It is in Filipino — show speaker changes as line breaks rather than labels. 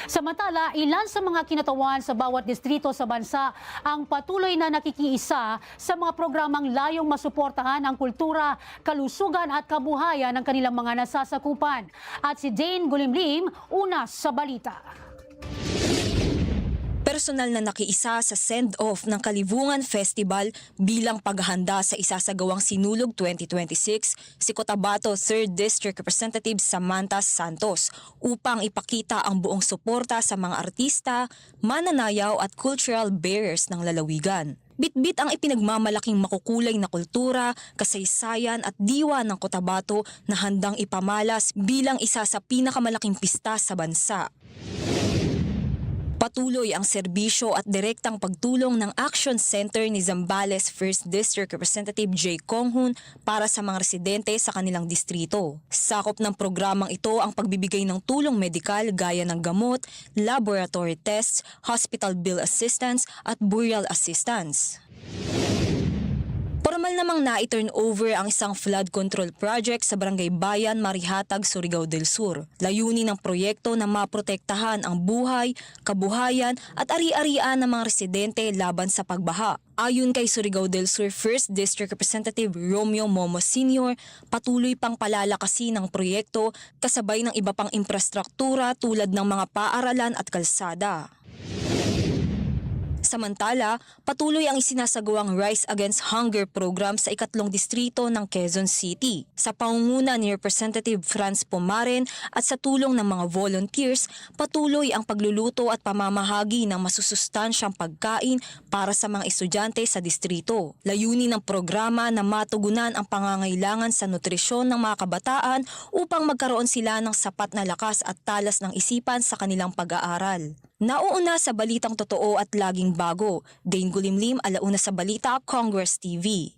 Samantala, ilan sa mga kinatawan sa bawat distrito sa bansa ang patuloy na nakikiisa sa mga programang layong masuportahan ang kultura, kalusugan at kabuhayan ng kanilang mga nasasakupan. At si Dane Gulimlim, una sa balita.
Personal na nakiisa sa send-off ng Kalibungan Festival bilang paghahanda sa isasagawang Sinulog 2026 si Cotabato 3rd District Representative Samantha Santos upang ipakita ang buong suporta sa mga artista, mananayaw at cultural bearers ng lalawigan. Bitbit ang ipinagmamalaking makukulay na kultura, kasaysayan at diwa ng Cotabato na handang ipamalas bilang isa sa pinakamalaking pista sa bansa. Patuloy ang serbisyo at direktang pagtulong ng Action Center ni Zambales 1st District Representative J. Konghun para sa mga residente sa kanilang distrito. Sakop ng programang ito ang pagbibigay ng tulong medikal gaya ng gamot, laboratory tests, hospital bill assistance at burial assistance. Formal namang na-turn over ang isang flood control project sa Barangay Bayan, Marihatag, Surigao del Sur. Layunin ng proyekto na maprotektahan ang buhay, kabuhayan at ari-arian ng mga residente laban sa pagbaha. Ayon kay Surigao del Sur 1st District Representative Romeo Momo Sr., patuloy pang palalakasin ng proyekto kasabay ng iba pang infrastruktura tulad ng mga paaralan at kalsada. Samantala, patuloy ang isinasagawang Rise Against Hunger program sa ikatlong distrito ng Quezon City. Sa pangunguna ni Representative Franz Pomaren at sa tulong ng mga volunteers, patuloy ang pagluluto at pamamahagi ng masusustansyang pagkain para sa mga estudyante sa distrito. Layunin ng programa na matugunan ang pangangailangan sa nutrisyon ng mga kabataan upang magkaroon sila ng sapat na lakas at talas ng isipan sa kanilang pag-aaral. Nauuna sa balitang totoo at laging bago, Dane Gulimlim, alauna sa balita, Congress TV.